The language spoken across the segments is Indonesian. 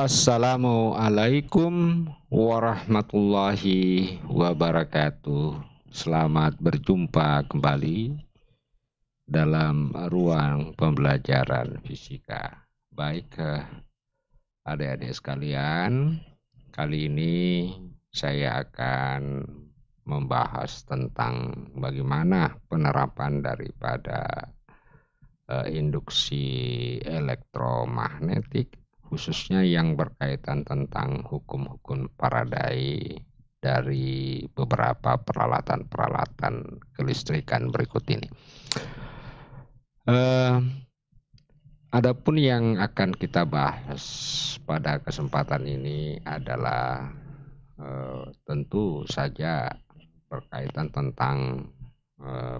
Assalamualaikum warahmatullahi wabarakatuh. Selamat berjumpa kembali dalam ruang pembelajaran fisika. Baik, adik-adik sekalian, kali ini saya akan membahas tentang bagaimana penerapan daripada induksi elektromagnetik, khususnya yang berkaitan tentang hukum-hukum Faraday dari beberapa peralatan-peralatan kelistrikan berikut ini. Adapun yang akan kita bahas pada kesempatan ini adalah tentu saja berkaitan tentang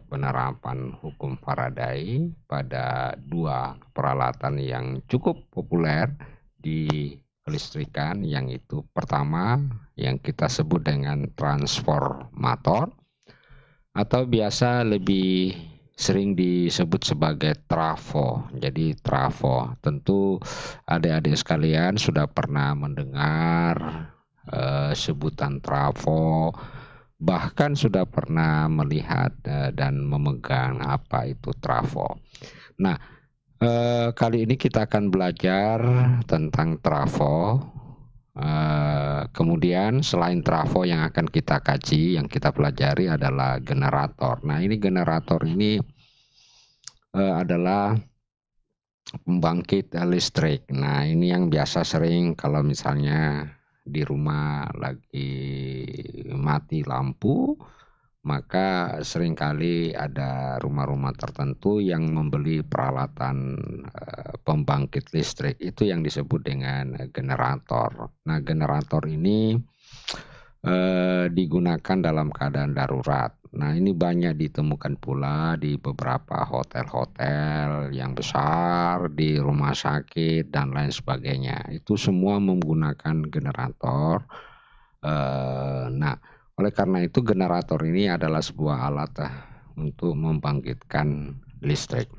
penerapan hukum Faraday pada dua peralatan yang cukup populer di kelistrikan, yang itu pertama yang kita sebut dengan transformator atau biasa lebih sering disebut sebagai trafo. Jadi trafo, tentu adik-adik sekalian sudah pernah mendengar sebutan trafo, bahkan sudah pernah melihat dan memegang apa itu trafo. Nah, kali ini kita akan belajar tentang trafo. Kemudian selain trafo yang akan kita kaji, yang kita pelajari adalah generator. Nah, ini generator ini adalah pembangkit listrik. Nah, ini yang biasa sering kalau misalnya di rumah lagi mati lampu, maka seringkali ada rumah-rumah tertentu yang membeli peralatan pembangkit listrik, itu yang disebut dengan generator. Nah, generator ini digunakan dalam keadaan darurat. Nah, ini banyak ditemukan pula di beberapa hotel-hotel yang besar, di rumah sakit dan lain sebagainya. Itu semua menggunakan generator. Nah, oleh karena itu generator ini adalah sebuah alat untuk membangkitkan listrik.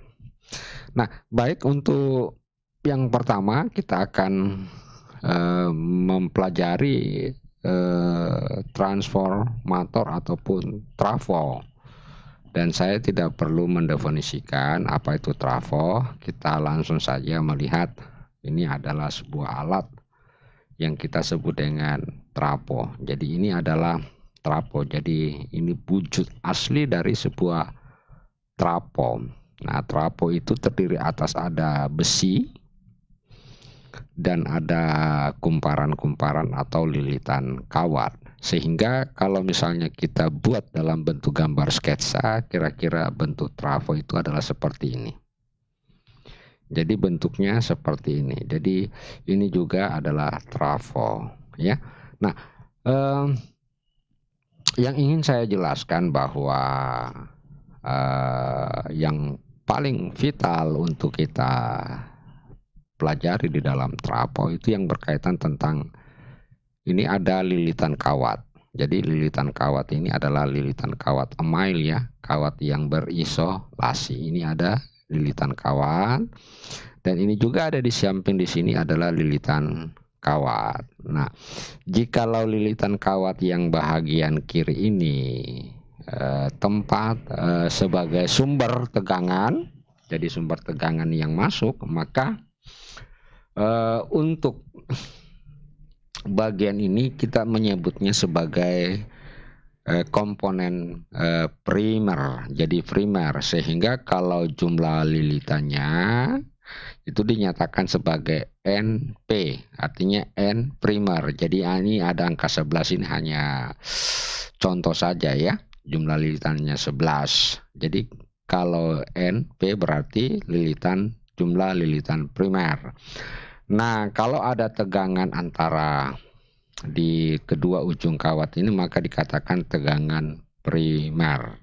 Nah, baik, untuk yang pertama kita akan mempelajari transformator ataupun trafo. Dan saya tidak perlu mendefinisikan apa itu trafo, kita langsung saja melihat ini adalah sebuah alat yang kita sebut dengan trafo. Jadi ini adalah trafo. Jadi ini wujud asli dari sebuah trafo. Nah, trafo itu terdiri atas ada besi dan ada kumparan-kumparan atau lilitan kawat. Sehingga kalau misalnya kita buat dalam bentuk gambar sketsa, kira-kira bentuk trafo itu adalah seperti ini. Jadi bentuknya seperti ini. Jadi ini juga adalah trafo, ya. Nah, yang ingin saya jelaskan bahwa yang paling vital untuk kita pelajari di dalam trafo itu yang berkaitan tentang ini ada lilitan kawat. Jadi lilitan kawat ini adalah lilitan kawat email, ya, kawat yang berisolasi. Ini ada lilitan kawat, dan ini juga ada di samping di sini adalah lilitan kawat. Nah, jikalau lilitan kawat yang bahagian kiri ini tempat sebagai sumber tegangan, jadi sumber tegangan yang masuk, maka untuk bagian ini kita menyebutnya sebagai komponen primer. Jadi primer, sehingga kalau jumlah lilitannya itu dinyatakan sebagai NP, artinya N primer. Jadi ini ada angka 11, ini hanya contoh saja, ya, jumlah lilitannya 11. Jadi kalau NP berarti jumlah lilitan primer. Nah, kalau ada tegangan antara di kedua ujung kawat ini, maka dikatakan tegangan primer.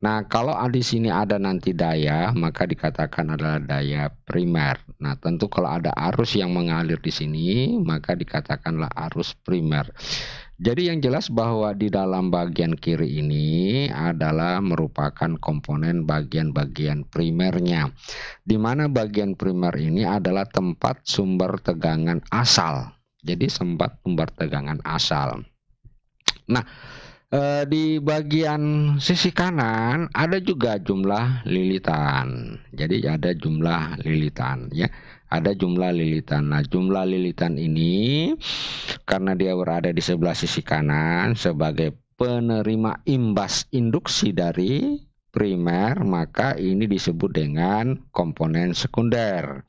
Nah, kalau di sini ada nanti daya, maka dikatakan adalah daya primer. Nah, tentu kalau ada arus yang mengalir di sini, maka dikatakanlah arus primer. Jadi yang jelas bahwa di dalam bagian kiri ini adalah merupakan komponen bagian-bagian primernya, di mana bagian primer ini adalah tempat sumber tegangan asal. Jadi tempat sumber tegangan asal. Nah, di bagian sisi kanan ada juga jumlah lilitan. Jadi ada jumlah lilitan ya. Ada jumlah lilitan. Nah, jumlah lilitan ini karena dia berada di sebelah sisi kanan sebagai penerima imbas induksi dari primer, maka ini disebut dengan komponen sekunder.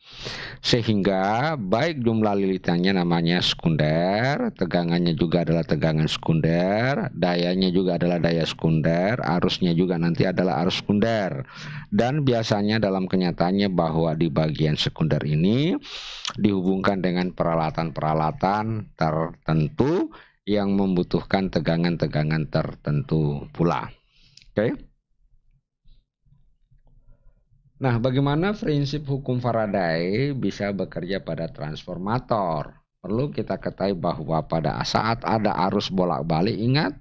Sehingga baik jumlah lilitannya namanya sekunder, tegangannya juga adalah tegangan sekunder, dayanya juga adalah daya sekunder, arusnya juga nanti adalah arus sekunder. Dan biasanya dalam kenyataannya bahwa di bagian sekunder ini dihubungkan dengan peralatan-peralatan tertentu yang membutuhkan tegangan-tegangan tertentu pula. Oke. Nah, bagaimana prinsip hukum Faraday bisa bekerja pada transformator? Perlu kita ketahui bahwa pada saat ada arus bolak-balik, ingat,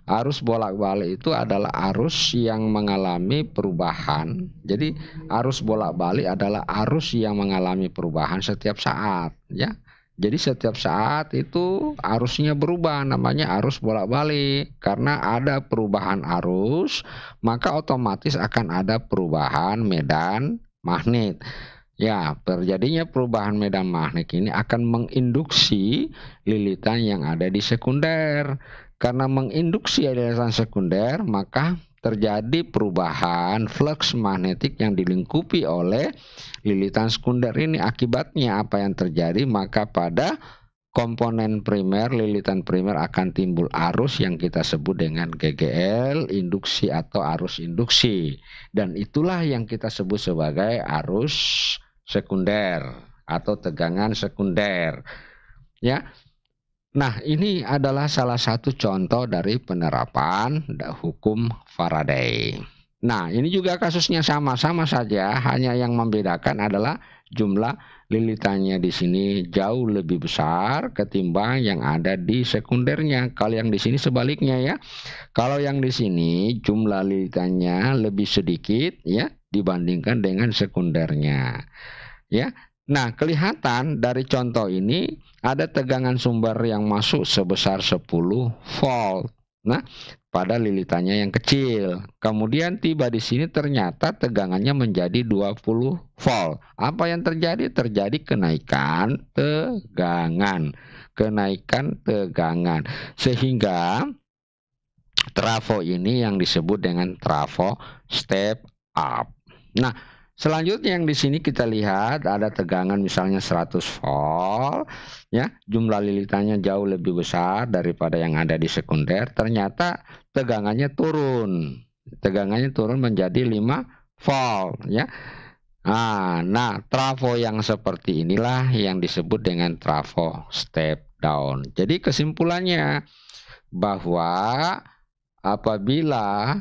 arus bolak-balik itu adalah arus yang mengalami perubahan. Jadi, arus bolak-balik adalah arus yang mengalami perubahan setiap saat, ya. Jadi setiap saat itu arusnya berubah, namanya arus bolak-balik. Karena ada perubahan arus, maka otomatis akan ada perubahan medan magnet. Ya, terjadinya perubahan medan magnet ini akan menginduksi lilitan yang ada di sekunder. Karena menginduksi lilitan sekunder, maka terjadi perubahan flux magnetik yang dilingkupi oleh lilitan sekunder ini. Akibatnya apa yang terjadi? Maka pada komponen primer, lilitan primer akan timbul arus yang kita sebut dengan GGL, induksi atau arus induksi. Dan itulah yang kita sebut sebagai arus sekunder atau tegangan sekunder. Ya. Nah, ini adalah salah satu contoh dari penerapan hukum Faraday. Nah, ini juga kasusnya sama-sama saja, hanya yang membedakan adalah jumlah lilitannya di sini jauh lebih besar ketimbang yang ada di sekundernya. Kalau yang di sini sebaliknya ya. Kalau yang di sini jumlah lilitannya lebih sedikit ya dibandingkan dengan sekundernya. Ya. Nah, kelihatan dari contoh ini ada tegangan sumber yang masuk sebesar 10 volt. Nah, pada lilitannya yang kecil. Kemudian tiba di sini ternyata tegangannya menjadi 20 volt. Apa yang terjadi? Terjadi kenaikan tegangan. Kenaikan tegangan. Sehingga trafo ini yang disebut dengan trafo step up. Nah, selanjutnya yang di sini kita lihat ada tegangan misalnya 100 volt, ya, jumlah lilitannya jauh lebih besar daripada yang ada di sekunder. Ternyata tegangannya turun. Tegangannya turun menjadi 5 volt, ya. Nah, trafo yang seperti inilah yang disebut dengan trafo step down. Jadi kesimpulannya bahwa apabila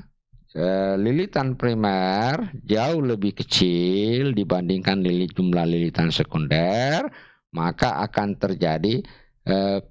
lilitan primer jauh lebih kecil dibandingkan jumlah lilitan sekunder, maka akan terjadi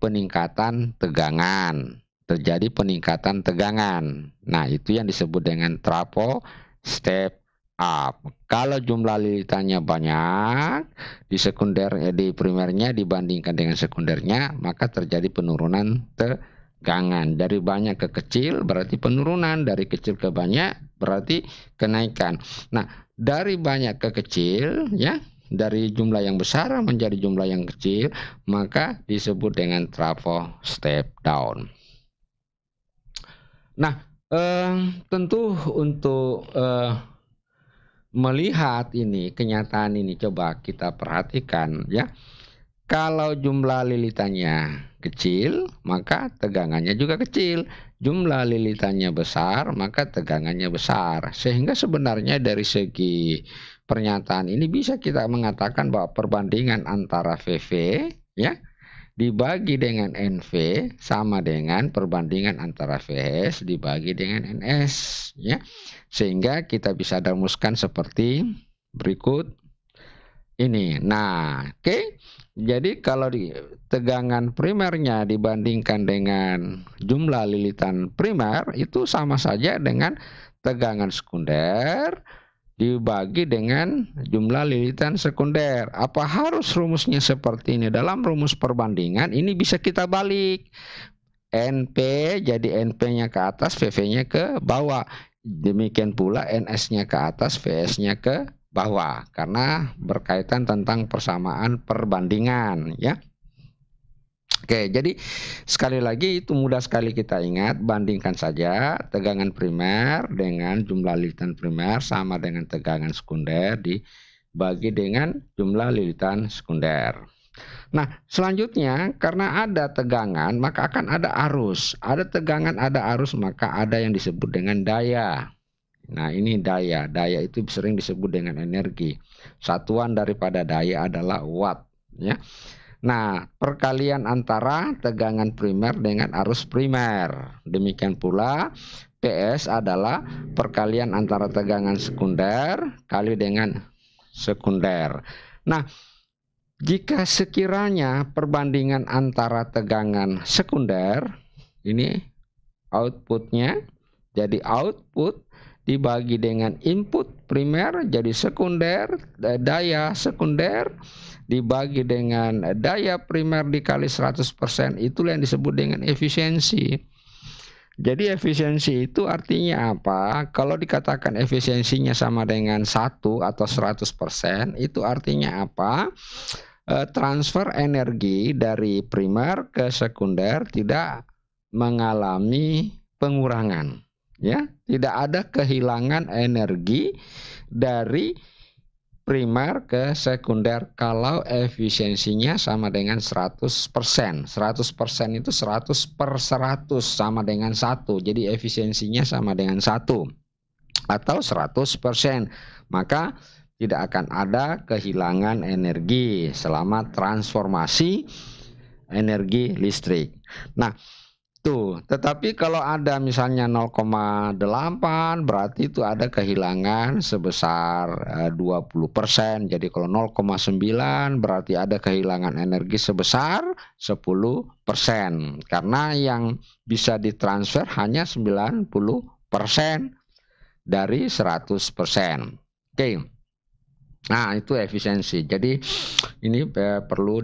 peningkatan tegangan. Terjadi peningkatan tegangan. Nah, itu yang disebut dengan trafo step up. Kalau jumlah lilitannya banyak di sekunder di primernya dibandingkan dengan sekundernya, maka terjadi penurunan tegangan. Dari banyak ke kecil berarti penurunan, dari kecil ke banyak berarti kenaikan. Nah, dari banyak ke kecil ya, dari jumlah yang besar menjadi jumlah yang kecil, maka disebut dengan trafo step down. Nah, tentu untuk melihat ini kenyataan ini coba kita perhatikan ya. Kalau jumlah lilitannya kecil, maka tegangannya juga kecil. Jumlah lilitannya besar, maka tegangannya besar. Sehingga sebenarnya dari segi pernyataan ini bisa kita mengatakan bahwa perbandingan antara VV ya dibagi dengan NV sama dengan perbandingan antara VS dibagi dengan NS ya. Sehingga kita bisa rumuskan seperti berikut ini. Nah, oke. Jadi kalau di tegangan primernya dibandingkan dengan jumlah lilitan primer itu sama saja dengan tegangan sekunder dibagi dengan jumlah lilitan sekunder. Apa harus rumusnya seperti ini? Dalam rumus perbandingan ini bisa kita balik. NP jadi NP-nya ke atas, VV-nya ke bawah. Demikian pula NS-nya ke atas, VS-nya ke bawah. Karena berkaitan tentang persamaan perbandingan, ya. Oke, jadi sekali lagi itu mudah sekali kita ingat, bandingkan saja tegangan primer dengan jumlah lilitan primer sama dengan tegangan sekunder dibagi dengan jumlah lilitan sekunder. Nah, selanjutnya karena ada tegangan maka akan ada arus. Ada tegangan, ada arus, maka ada yang disebut dengan daya. Nah, ini daya. Daya itu sering disebut dengan energi. Satuan daripada daya adalah watt, ya. Nah, perkalian antara tegangan primer dengan arus primer. Demikian pula PS adalah perkalian antara tegangan sekunder kali dengan sekunder. Nah, jika sekiranya perbandingan antara tegangan sekunder, ini outputnya, jadi output dibagi dengan input primer, jadi sekunder, daya sekunder dibagi dengan daya primer dikali 100%, itulah yang disebut dengan efisiensi. Jadi efisiensi itu artinya apa? Kalau dikatakan efisiensinya sama dengan 1 atau 100%, itu artinya apa? Transfer energi dari primer ke sekunder tidak mengalami pengurangan, ya. Tidak ada kehilangan energi dari primer ke sekunder kalau efisiensinya sama dengan 100%. 100% itu 100 per 100 sama dengan 1. Jadi efisiensinya sama dengan 1 atau 100%. Maka tidak akan ada kehilangan energi selama transformasi energi listrik. Nah, tuh, tetapi kalau ada misalnya 0,8 berarti itu ada kehilangan sebesar 20%. Jadi kalau 0,9 berarti ada kehilangan energi sebesar 10%. Karena yang bisa ditransfer hanya 90% dari 100%. Oke. Nah, itu efisiensi. Jadi ini perlu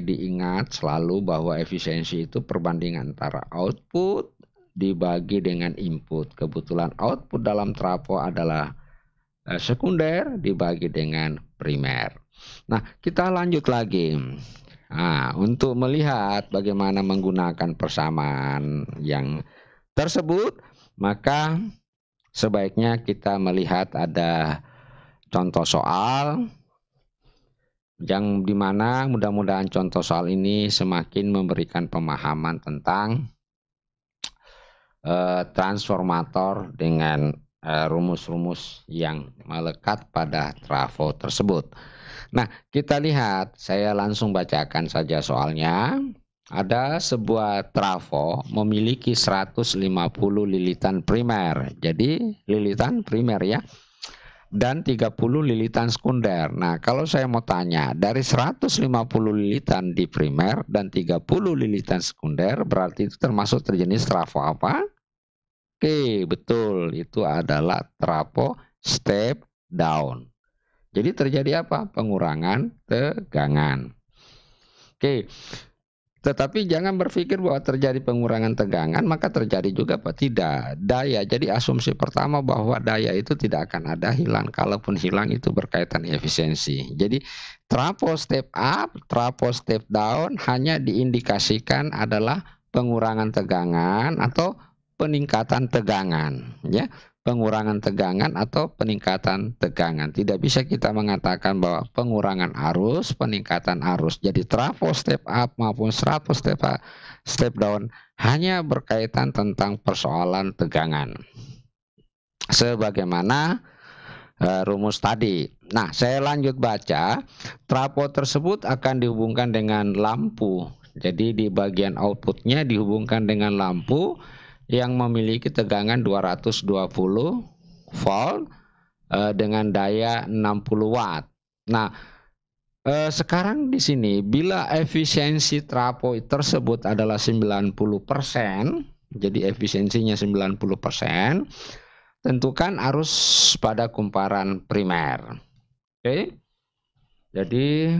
diingat selalu bahwa efisiensi itu perbandingan antara output dibagi dengan input. Kebetulan output dalam trafo adalah sekunder dibagi dengan primer. Nah, kita lanjut lagi. Nah, untuk melihat bagaimana menggunakan persamaan yang tersebut, maka sebaiknya kita melihat ada contoh soal yang dimana mudah-mudahan contoh soal ini semakin memberikan pemahaman tentang transformator dengan rumus-rumus yang melekat pada trafo tersebut. Nah, kita lihat, saya langsung bacakan saja soalnya. Ada sebuah trafo memiliki 150 lilitan primer. Jadi lilitan primer, ya. Dan 30 lilitan sekunder. Nah, kalau saya mau tanya, dari 150 lilitan di primer dan 30 lilitan sekunder, berarti itu termasuk terjenis trafo apa? Oke, betul. Itu adalah trafo step down. Jadi terjadi apa? Pengurangan tegangan. Oke. Tetapi jangan berpikir bahwa terjadi pengurangan tegangan, maka terjadi juga apa? Tidak. Daya. Jadi asumsi pertama bahwa daya itu tidak akan ada hilang. Kalaupun hilang itu berkaitan efisiensi. Jadi trafo step up, trafo step down hanya diindikasikan adalah pengurangan tegangan atau peningkatan tegangan, ya. Pengurangan tegangan atau peningkatan tegangan. Tidak bisa kita mengatakan bahwa pengurangan arus, peningkatan arus. Jadi trafo step up maupun trafo step down hanya berkaitan tentang persoalan tegangan. Sebagaimana rumus tadi. Nah, saya lanjut baca. Trafo tersebut akan dihubungkan dengan lampu. Jadi di bagian outputnya dihubungkan dengan lampu yang memiliki tegangan 220 volt dengan daya 60 watt. Nah, Sekarang di sini bila efisiensi trafo tersebut adalah 90%, jadi efisiensinya 90%, tentukan arus pada kumparan primer. Oke. Jadi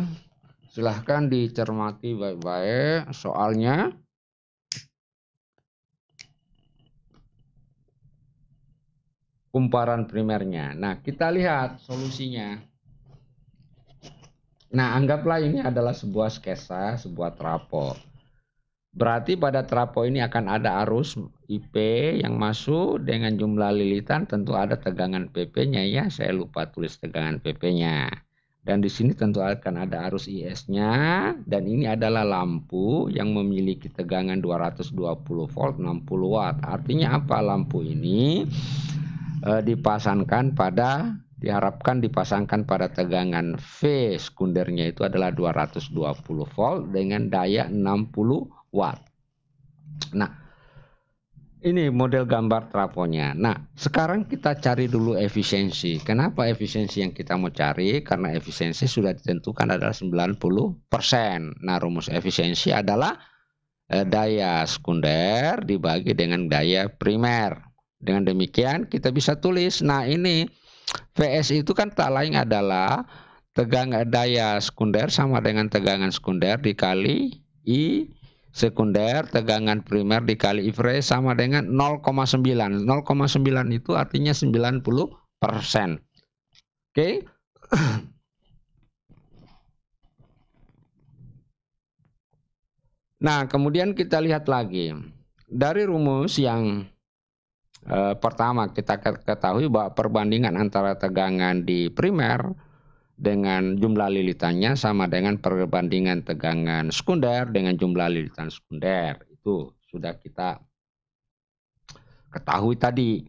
silahkan dicermati baik-baik soalnya. Kumparan primernya. Nah, kita lihat solusinya. Nah, anggaplah ini adalah sebuah skesa, sebuah trafo. Berarti pada trafo ini akan ada arus IP yang masuk dengan jumlah lilitan, tentu ada tegangan PP-nya ya. Saya lupa tulis tegangan PP-nya. Dan di sini tentu akan ada arus IS-nya, dan ini adalah lampu yang memiliki tegangan 220 volt 60 watt. Artinya apa lampu ini? Diharapkan dipasangkan pada tegangan V sekundernya itu adalah 220 volt dengan daya 60 watt. Nah, ini model gambar trafonya. Nah, sekarang kita cari dulu efisiensi. Kenapa efisiensi yang kita mau cari? Karena efisiensi sudah ditentukan adalah 90%. Nah, rumus efisiensi adalah daya sekunder dibagi dengan daya primer. Dengan demikian kita bisa tulis, nah ini VS itu kan tak lain adalah tegangan daya sekunder sama dengan tegangan sekunder dikali I sekunder, tegangan primer dikali I fresh sama dengan 0,9. 0,9 itu artinya 90%. Oke. Nah, kemudian kita lihat lagi. Dari rumus yang pertama kita ketahui bahwa perbandingan antara tegangan di primer dengan jumlah lilitannya sama dengan perbandingan tegangan sekunder dengan jumlah lilitan sekunder. Itu sudah kita ketahui tadi.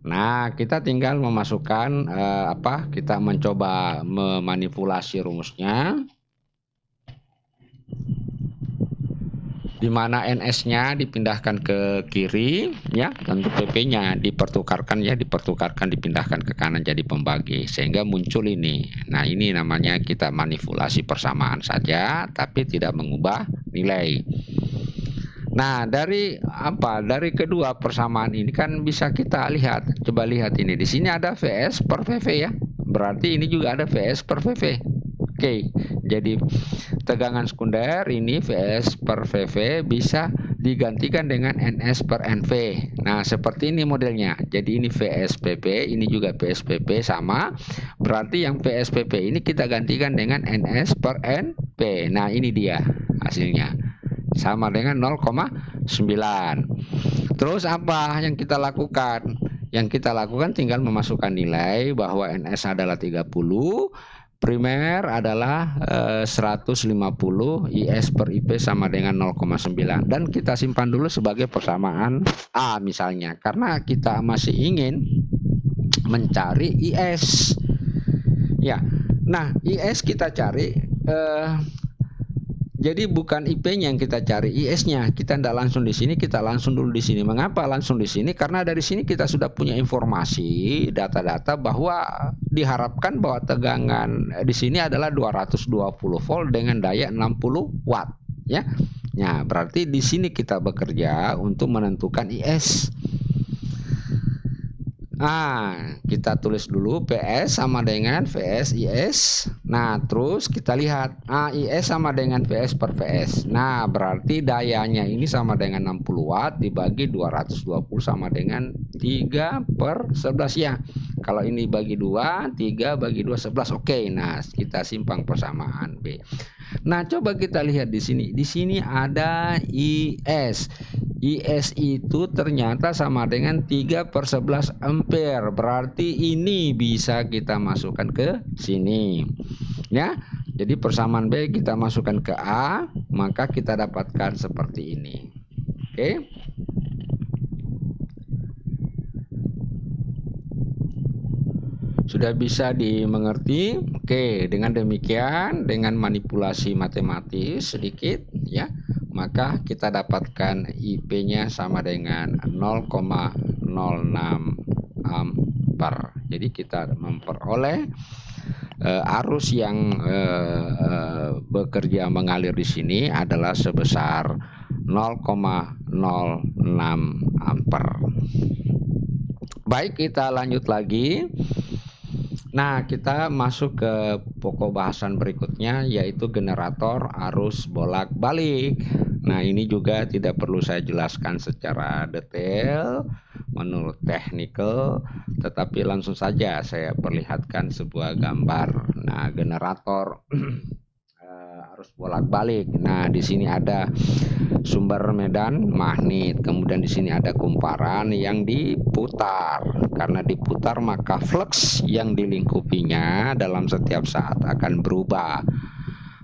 Nah, kita tinggal memasukkan kita mencoba memanipulasi rumusnya, di mana NS-nya dipindahkan ke kiri, ya, tentu PP-nya dipertukarkan dipindahkan ke kanan jadi pembagi sehingga muncul ini. Nah, ini namanya kita manipulasi persamaan saja, tapi tidak mengubah nilai. Nah, dari kedua persamaan ini kan bisa kita lihat. Coba lihat ini. Di sini ada VS per VV ya. Berarti ini juga ada VS per VV. Oke, jadi tegangan sekunder ini VS per VV bisa digantikan dengan NS per NV. Nah, seperti ini modelnya. Jadi ini VSPP, ini juga VSPP sama. Berarti yang VSPP ini kita gantikan dengan NS per NP. Nah, ini dia hasilnya. Sama dengan 0,9. Terus apa yang kita lakukan? Yang kita lakukan tinggal memasukkan nilai bahwa NS adalah 30, primer adalah 150, IS per IP sama dengan 0,9, dan kita simpan dulu sebagai persamaan A misalnya, karena kita masih ingin mencari IS ya. Nah, IS kita cari jadi bukan IP-nya yang kita cari, IS-nya. Kita tidak langsung di sini, kita langsung dulu di sini. Mengapa langsung di sini? Karena dari sini kita sudah punya informasi, data-data bahwa diharapkan bahwa tegangan di sini adalah 220 volt dengan daya 60 watt, ya. Nah, berarti di sini kita bekerja untuk menentukan IS. Nah, kita tulis dulu PS sama dengan VS IS. Nah, terus kita lihat IS sama dengan VS per VS. Nah, berarti dayanya ini sama dengan 60 watt dibagi 220 sama dengan 3 per 11 ya. Kalau ini bagi 2, 3 bagi 2, 11. Oke, nah kita simpang persamaan B. Nah, coba kita lihat di sini. Di sini ada IS. IS itu ternyata sama dengan 3 per 11 ampere. Berarti ini bisa kita masukkan ke sini. Ya, jadi persamaan B kita masukkan ke A, maka kita dapatkan seperti ini. Oke. Sudah bisa dimengerti? Oke, dengan demikian, dengan manipulasi matematis sedikit ya, maka kita dapatkan IP-nya sama dengan 0,06 ampere. Jadi kita memperoleh arus yang bekerja mengalir di sini adalah sebesar 0,06 ampere. Baik, kita lanjut lagi. Nah, kita masuk ke pokok bahasan berikutnya, yaitu generator arus bolak-balik. Nah, ini juga tidak perlu saya jelaskan secara detail menurut teknikal, tetapi langsung saja saya perlihatkan sebuah gambar. Nah, generator arus bolak-balik. Nah, di sini ada sumber medan magnet, kemudian di sini ada kumparan yang diputar. Karena diputar, maka flux yang dilingkupinya dalam setiap saat akan berubah.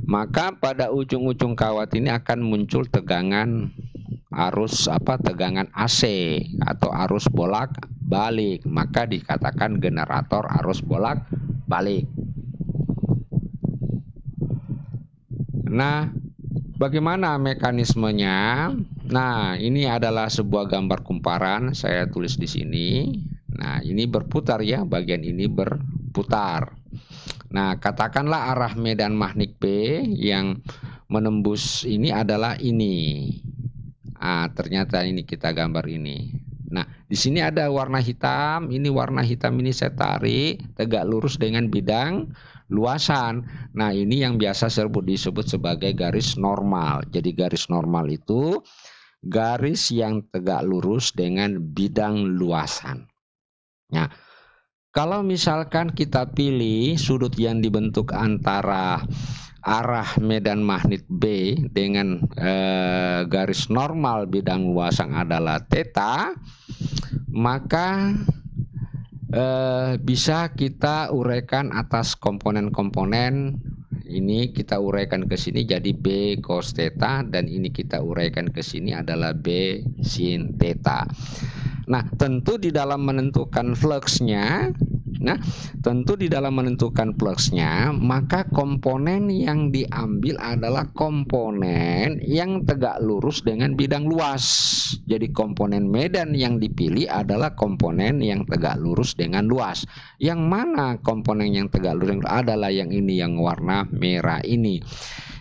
Maka pada ujung-ujung kawat ini akan muncul tegangan arus tegangan AC atau arus bolak-balik. Maka dikatakan generator arus bolak-balik. Nah, bagaimana mekanismenya? Nah, ini adalah sebuah gambar kumparan, saya tulis di sini. Nah, ini berputar ya, bagian ini berputar. Nah, katakanlah arah medan magnet B yang menembus ini adalah ini. Ternyata ini kita gambar ini. Nah, di sini ada warna hitam. Ini warna hitam ini saya tarik tegak lurus dengan bidang luasan. Nah, ini yang biasa disebut sebagai garis normal. Jadi garis normal itu garis yang tegak lurus dengan bidang luasan. Nah, kalau misalkan kita pilih sudut yang dibentuk antara arah medan magnet B dengan garis normal bidang luasan adalah theta, maka bisa kita uraikan atas komponen-komponen. Ini kita uraikan ke sini jadi B cos theta, dan ini kita uraikan ke sini adalah B sin theta. Nah, tentu di dalam menentukan fluxnya, maka komponen yang diambil adalah komponen yang tegak lurus dengan bidang luas. Jadi komponen medan yang dipilih adalah komponen yang tegak lurus dengan luas. Yang mana komponen yang tegak lurus adalah yang ini, yang warna merah ini,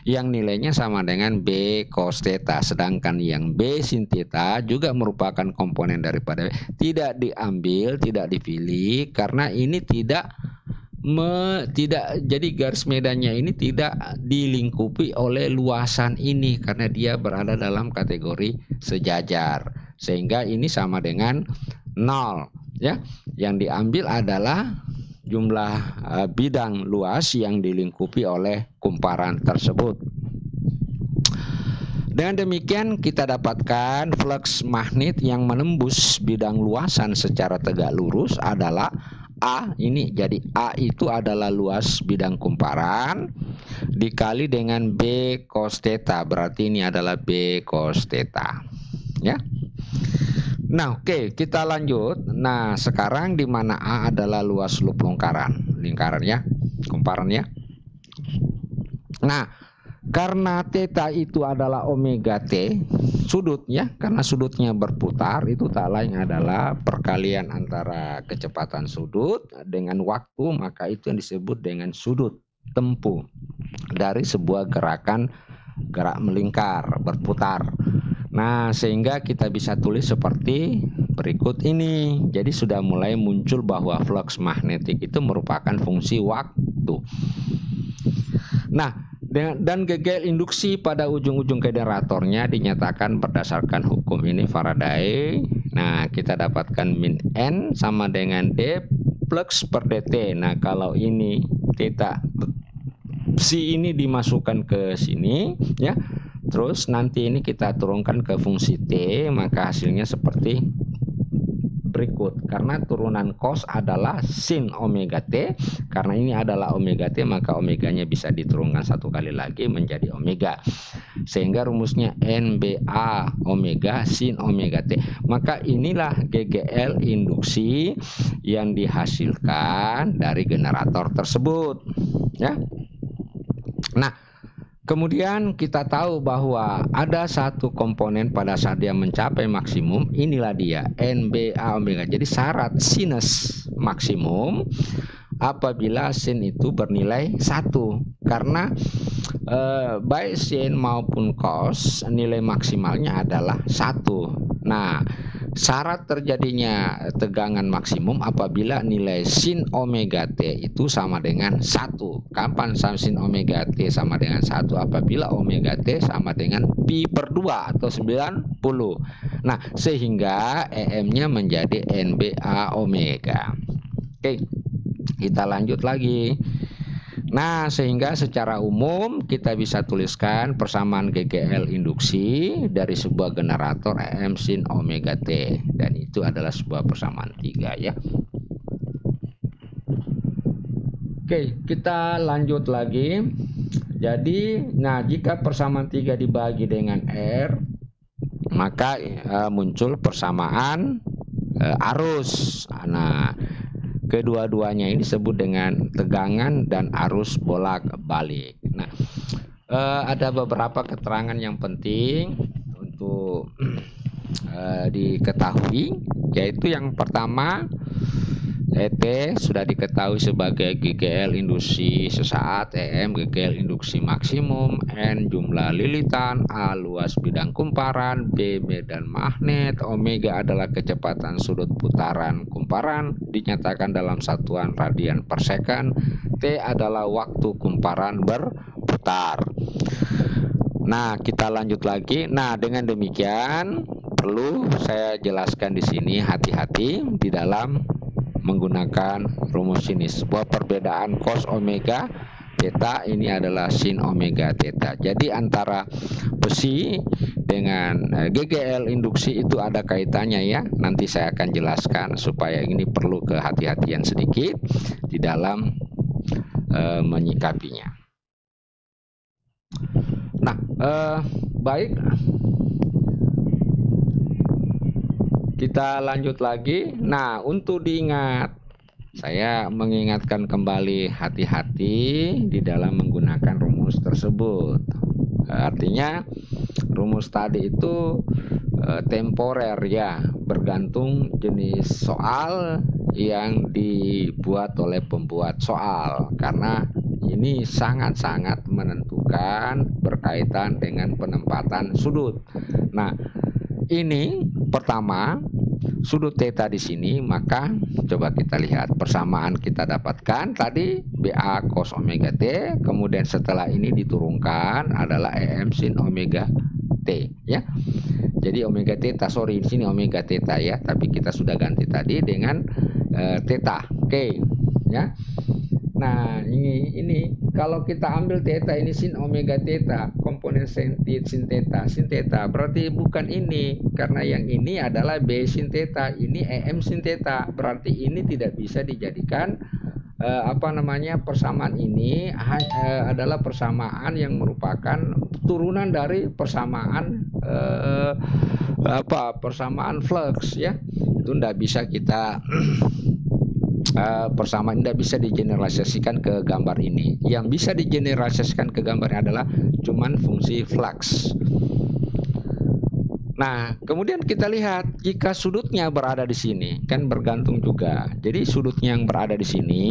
yang nilainya sama dengan B cos theta. Sedangkan yang B sin theta juga merupakan komponen daripada tidak diambil, tidak dipilih, karena ini tidak jadi garis medannya ini tidak dilingkupi oleh luasan ini karena dia berada dalam kategori sejajar, sehingga ini sama dengan 0 ya. Yang diambil adalah jumlah bidang luas yang dilingkupi oleh kumparan tersebut. Dengan demikian kita dapatkan flux magnet yang menembus bidang luasan secara tegak lurus adalah A. Ini jadi A itu adalah luas bidang kumparan dikali dengan B cos theta, berarti ini adalah B cos theta ya. Nah, oke, kita lanjut. Nah, sekarang di mana A adalah luas loop lingkaran ya, kumparan ya. Nah, karena theta itu adalah omega T, sudutnya, karena sudutnya berputar, itu tak lain adalah perkalian antara kecepatan sudut dengan waktu, maka itu yang disebut dengan sudut tempuh dari sebuah gerak melingkar, berputar. Nah, sehingga kita bisa tulis seperti berikut ini. Jadi sudah mulai muncul bahwa flux magnetik itu merupakan fungsi waktu. Nah, dan gegel induksi pada ujung-ujung generatornya dinyatakan berdasarkan hukum ini Faraday. Nah, kita dapatkan min N sama dengan D flux per dt. Nah, kalau ini theta psi ini dimasukkan ke sini ya. Terus nanti ini kita turunkan ke fungsi T, maka hasilnya seperti berikut. Karena turunan cos adalah sin omega T, karena ini adalah omega T, maka omeganya bisa diturunkan satu kali lagi menjadi omega. Sehingga rumusnya NBA omega sin omega T. Maka inilah GGL induksi yang dihasilkan dari generator tersebut. Ya. Nah, kemudian kita tahu bahwa ada satu komponen pada saat dia mencapai maksimum, inilah dia NBA omega. Jadi syarat sinus maksimum apabila sin itu bernilai 1. Karena baik sin maupun cos nilai maksimalnya adalah 1. Nah, syarat terjadinya tegangan maksimum apabila nilai sin omega T itu sama dengan 1. Kapan sin omega T sama dengan 1? Apabila omega T sama dengan pi per 2 atau 90. Nah, sehingga EM-nya menjadi NBA omega. Oke, kita lanjut lagi. Nah, sehingga secara umum kita bisa tuliskan persamaan GGL induksi dari sebuah generator EM sin omega T, dan itu adalah sebuah persamaan 3 ya. Oke, kita lanjut lagi. Jadi, nah jika persamaan 3 dibagi dengan R, maka muncul persamaan arus. Nah, kedua-duanya ini disebut dengan tegangan dan arus bolak-balik. Nah, ada beberapa keterangan yang penting untuk diketahui, yaitu yang pertama, ET sudah diketahui sebagai GGL induksi sesaat, EM GGL induksi maksimum, N jumlah lilitan, A luas bidang kumparan, B medan magnet, omega adalah kecepatan sudut putaran kumparan dinyatakan dalam satuan radian per second, T adalah waktu kumparan berputar. Nah, kita lanjut lagi. Nah, dengan demikian perlu saya jelaskan di sini, hati-hati di dalam menggunakan rumus ini. Sebuah perbedaan cos omega theta ini adalah sin omega theta. Jadi antara besi dengan GGL induksi itu ada kaitannya ya. Nanti saya akan jelaskan, supaya ini perlu kehati-hatian sedikit di dalam menyikapinya. Nah, baik. Kita lanjut lagi. Nah, untuk diingat, saya mengingatkan kembali, hati-hati di dalam menggunakan rumus tersebut. Artinya rumus tadi itu temporer ya, bergantung jenis soal yang dibuat oleh pembuat soal, karena ini sangat-sangat menentukan berkaitan dengan penempatan sudut. Nah, ini pertama sudut theta di sini, maka coba kita lihat persamaan kita dapatkan tadi BA cos omega T, kemudian setelah ini diturunkan adalah EM sin omega T ya. Jadi omega theta, sorry di sini omega theta ya, tapi kita sudah ganti tadi dengan theta. Oke ya. Nah, ini kalau kita ambil theta ini sin omega theta, komponen sin theta berarti bukan ini, karena yang ini adalah B sin theta, ini EM sin theta, berarti ini tidak bisa dijadikan persamaan ini adalah persamaan yang merupakan turunan dari persamaan persamaan flux ya. Itu tidak bisa kita persamaan tidak bisa digeneralisasikan ke gambar ini. Yang bisa digeneralisasikan ke gambar adalah cuman fungsi flux. Nah, kemudian kita lihat jika sudutnya berada di sini, kan bergantung juga. Jadi sudutnya yang berada di sini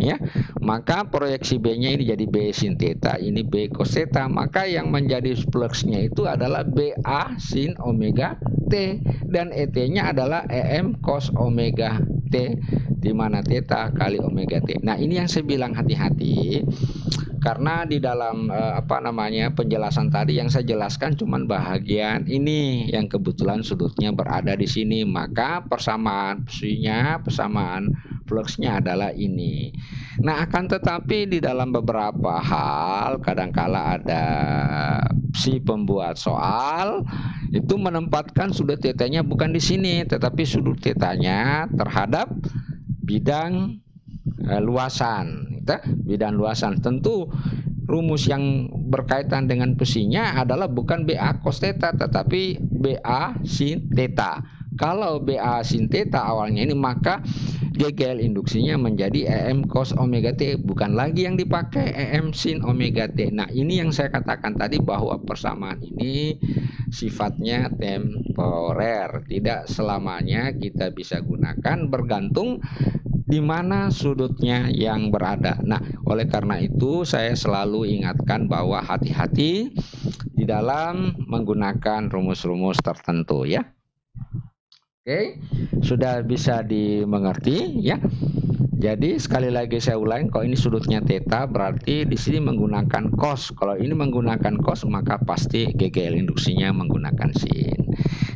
ya, maka proyeksi B-nya ini jadi B sin theta, ini B cos theta, maka yang menjadi fluxnya itu adalah BA sin omega T, dan ET-nya adalah EM cos omega T, di mana theta kali omega T. Nah, ini yang saya bilang hati-hati, karena di dalam penjelasan tadi yang saya jelaskan cuman bahagian ini yang kebetulan sudutnya berada di sini, maka persamaan fluxnya adalah ini. Nah, akan tetapi di dalam beberapa hal kadangkala ada si pembuat soal itu menempatkan sudut theta-nya bukan di sini, tetapi sudut theta-nya terhadap bidang luasan. Bidang luasan, tentu rumus yang berkaitan dengan besinya adalah bukan BA cos theta, tetapi BA sin theta. Kalau BA sin theta awalnya ini, maka GGL induksinya menjadi EM cos omega T, bukan lagi yang dipakai EM sin omega T. Nah, ini yang saya katakan tadi, bahwa persamaan ini sifatnya temporer, tidak selamanya kita bisa gunakan, bergantung di mana sudutnya yang berada. Nah, oleh karena itu saya selalu ingatkan bahwa hati-hati di dalam menggunakan rumus-rumus tertentu ya. Oke, sudah bisa dimengerti ya. Jadi sekali lagi saya ulangi, kalau ini sudutnya theta berarti di sini menggunakan cos. Kalau ini menggunakan cos maka pasti GGL induksinya menggunakan sin.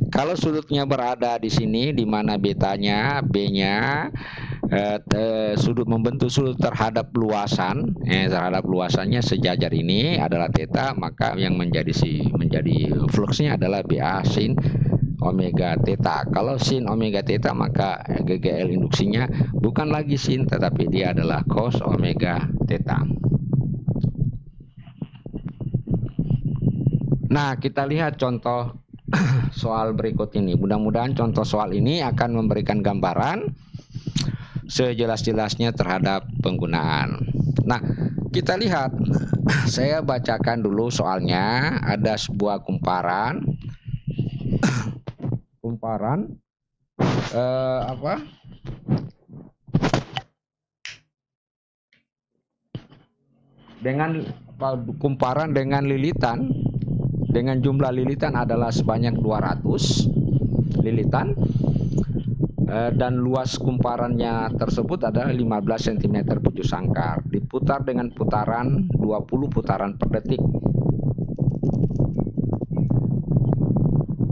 Kalau sudutnya berada di sini di mana betanya, B-nya sudut membentuk sudut terhadap luasan, terhadap luasannya sejajar ini adalah theta, maka yang menjadi fluxnya adalah BA sin omega theta. Kalau sin omega theta maka GGL induksinya bukan lagi sin tetapi dia adalah cos omega theta. Nah, kita lihat contoh soal berikut ini. Mudah-mudahan contoh soal ini akan memberikan gambaran sejelas-jelasnya terhadap penggunaan. Nah, kita lihat, saya bacakan dulu soalnya. Ada sebuah kumparan kumparan dengan lilitan, dengan jumlah lilitan adalah sebanyak 200 lilitan, dan luas kumparannya tersebut adalah 15 cm bujur sangkar, diputar dengan putaran 20 putaran per detik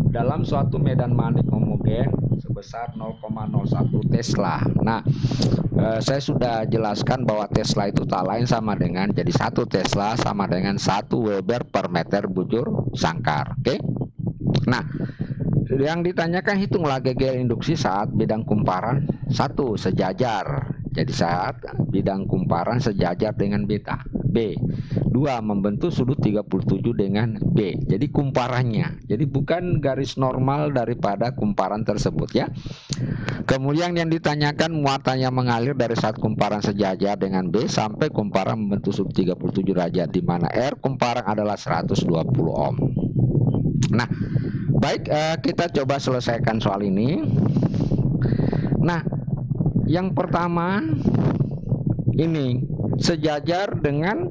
dalam suatu medan magnet homogen sebesar 0,01 Tesla. Nah, saya sudah jelaskan bahwa Tesla itu tak lain sama dengan, jadi 1 Tesla sama dengan 1 Weber per meter bujur sangkar. Oke. Nah, yang ditanyakan hitunglah GGL induksi saat bidang kumparan 1 sejajar. Jadi saat bidang kumparan sejajar dengan beta. B. 2 membentuk sudut 37 dengan B. Jadi kumparannya. Jadi bukan garis normal daripada kumparan tersebut ya. Kemudian yang ditanyakan muatan yang mengalir dari saat kumparan sejajar dengan B sampai kumparan membentuk sudut 37 derajat, di mana R kumparan adalah 120 ohm. Nah, baik, kita coba selesaikan soal ini. Nah, yang pertama ini sejajar dengan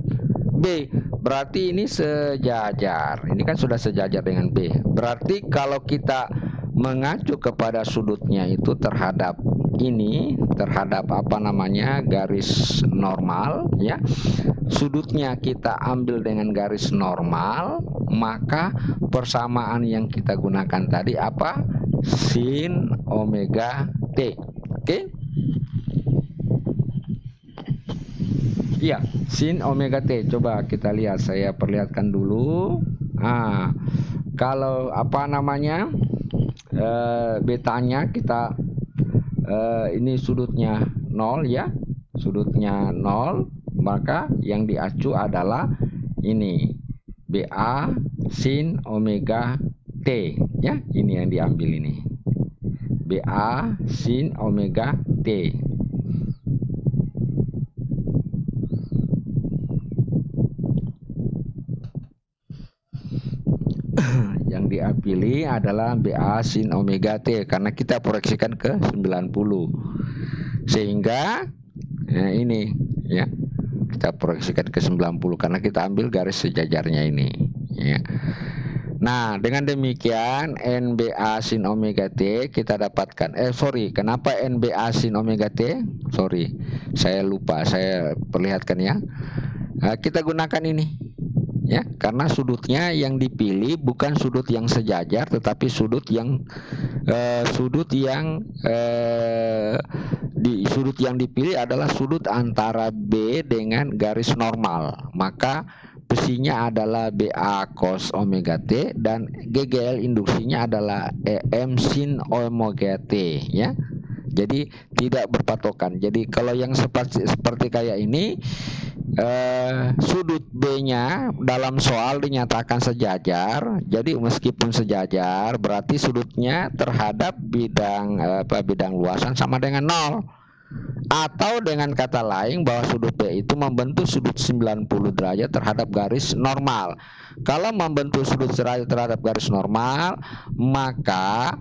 B, berarti ini sejajar. Ini kan sudah sejajar dengan B. Berarti kalau kita mengacu kepada sudutnya itu terhadap ini, terhadap garis normal ya. Sudutnya kita ambil dengan garis normal, maka persamaan yang kita gunakan tadi apa? Sin omega T. Oke? Iya, sin omega T. Coba kita lihat, saya perlihatkan dulu. Nah, kalau betanya kita ini sudutnya 0 ya. Sudutnya 0, maka yang diacu adalah ini BA sin omega T ya. Ini yang diambil ini. BA sin omega T. Yang dipilih adalah BA sin omega T karena kita proyeksikan ke 90. Sehingga ini ya, kita proyeksikan ke 90 karena kita ambil garis sejajarnya ini ya. Nah, dengan demikian NBA sin omega T kita dapatkan kenapa NBA sin omega T? Saya lupa, saya perlihatkan ya. Kita gunakan ini ya, karena sudutnya yang dipilih bukan sudut yang sejajar tetapi sudut yang dipilih adalah sudut antara B dengan garis normal. Maka besinya adalah BA cos omega T dan GGL induksinya adalah EM sin omega T ya. Jadi tidak berpatokan. Jadi kalau yang seperti kayak ini, sudut B-nya dalam soal dinyatakan sejajar. Jadi meskipun sejajar berarti sudutnya terhadap bidang luasan sama dengan 0. Atau dengan kata lain bahwa sudut B itu membentuk sudut 90 derajat terhadap garis normal. Kalau membentuk sudut derajat terhadap garis normal, maka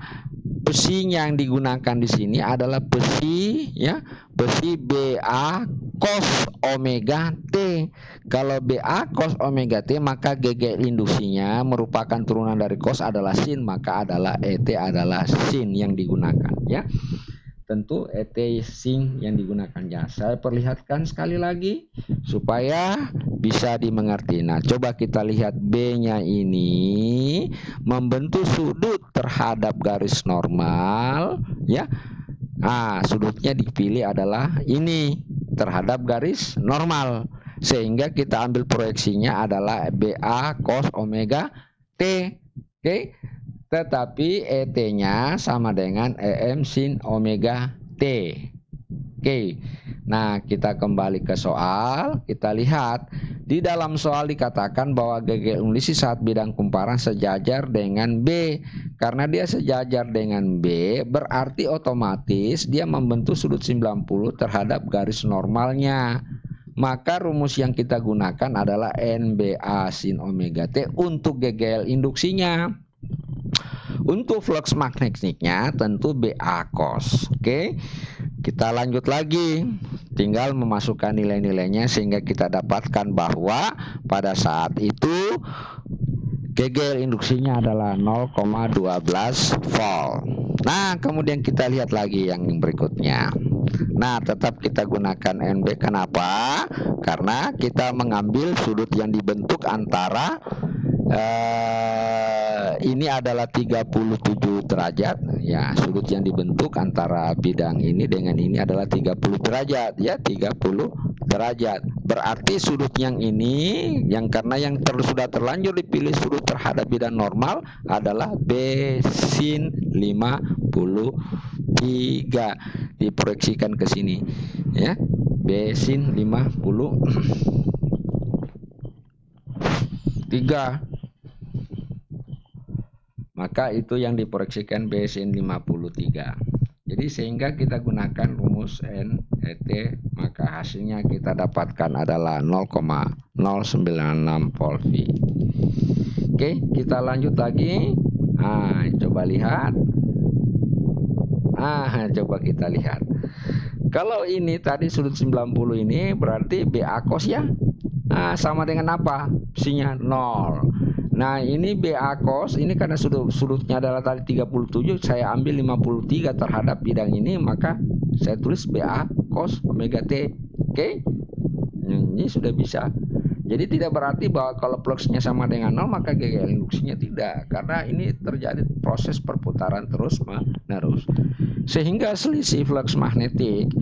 besinya yang digunakan di sini adalah besi, ya, besi Ba cos omega T. Kalau Ba cos omega T, maka GGL induksinya merupakan turunan dari cos adalah sin, maka adalah Et adalah sin yang digunakan, ya. Tentu ET sin yang digunakan, ya. Saya perlihatkan sekali lagi supaya bisa dimengerti. Nah, coba kita lihat B-nya ini membentuk sudut terhadap garis normal, ya. Nah, sudutnya dipilih adalah ini terhadap garis normal, sehingga kita ambil proyeksinya adalah Ba cos omega T. Oke. Tetapi ET-nya sama dengan EM sin omega T. Oke. Nah, kita kembali ke soal. Kita lihat di dalam soal dikatakan bahwa GGL induksi saat bidang kumparan sejajar dengan B. Karena dia sejajar dengan B, berarti otomatis dia membentuk sudut 90 terhadap garis normalnya. Maka rumus yang kita gunakan adalah NBA sin omega T untuk GGL induksinya. Untuk flux magnetiknya tentu Ba cos. Oke. Kita lanjut lagi. Tinggal memasukkan nilai-nilainya sehingga kita dapatkan bahwa pada saat itu GGL induksinya adalah 0,12 volt. Nah, kemudian kita lihat lagi yang berikutnya. Nah, tetap kita gunakan NB. Kenapa? Karena kita mengambil sudut yang dibentuk antara ini adalah 37 derajat, ya. Sudut yang dibentuk antara bidang ini dengan ini adalah 30 derajat, ya, 30 derajat. Berarti sudut yang ini, yang karena yang sudah terlanjur dipilih sudut terhadap bidang normal adalah B sin 53, diproyeksikan ke sini, ya. B sin 53. Maka itu yang diproyeksikan B sin 53. Jadi sehingga kita gunakan rumus NET, maka hasilnya kita dapatkan adalah 0,096 volt V. Oke, kita lanjut lagi. Nah, coba lihat. Coba kita lihat. Kalau ini tadi sudut 90 ini berarti Ba cos, ya. Sama dengan apa? Besinya 0. Nah, ini Ba cos, ini karena sudutnya adalah tadi 37, saya ambil 53 terhadap bidang ini, maka saya tulis Ba cos omega T. Oke? Ini sudah bisa. Jadi tidak berarti bahwa kalau fluxnya sama dengan 0 maka GGL induksinya tidak, karena ini terjadi proses perputaran terus menerus. Sehingga selisih flux magnetik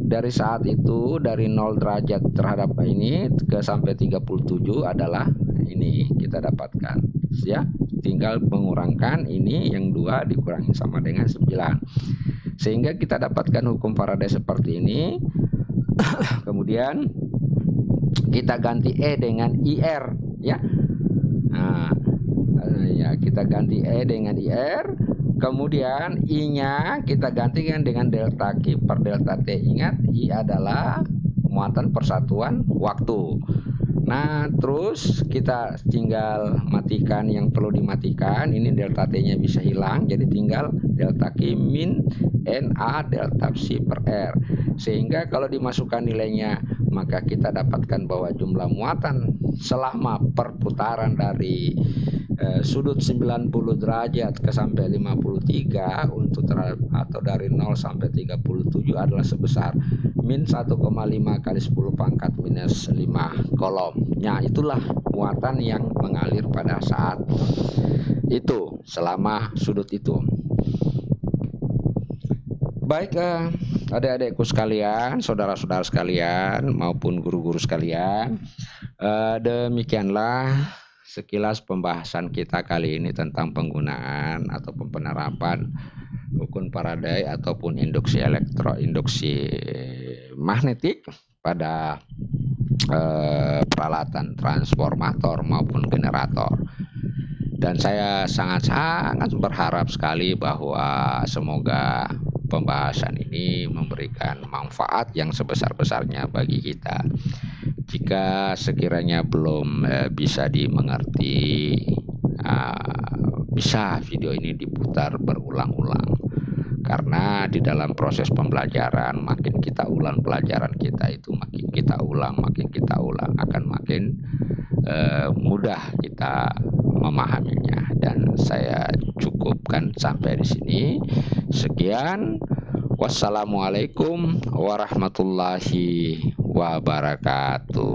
dari saat itu dari 0 derajat terhadap ini ke sampai 37 adalah ini kita dapatkan, ya. Tinggal mengurangkan ini yang 2 dikurangi sama dengan 9, sehingga kita dapatkan hukum Faraday seperti ini. Kemudian kita ganti E dengan IR, ya. Nah, ya, kita ganti E dengan IR. Kemudian I-nya kita gantikan dengan delta Q per delta T. Ingat, I adalah muatan persatuan waktu. Nah, terus kita tinggal matikan yang perlu dimatikan. Ini delta T-nya bisa hilang, jadi tinggal delta Q min NA delta C per R. Sehingga kalau dimasukkan nilainya, maka kita dapatkan bahwa jumlah muatan selama perputaran dari sudut 90 derajat ke sampai 53 untuk atau dari 0 sampai 37 adalah sebesar min 1,5 kali 10 pangkat minus 5 kolom. Nah, itulah muatan yang mengalir pada saat itu selama sudut itu. Baik, adik-adikku sekalian, saudara-saudara sekalian maupun guru-guru sekalian, demikianlah sekilas pembahasan kita kali ini tentang penggunaan atau penerapan hukum Faraday ataupun induksi magnetik pada peralatan transformator maupun generator. Dan saya sangat-sangat berharap sekali bahwa semoga pembahasan ini memberikan manfaat yang sebesar-besarnya bagi kita. Jika sekiranya belum bisa dimengerti, bisa video ini diputar berulang-ulang Karena di dalam proses pembelajaran makin kita ulang pelajaran kita itu makin kita ulang akan makin mudah kita memahaminya. Dan saya cukupkan sampai di sini. Sekian. Wassalamualaikum warahmatullahi wabarakatuh.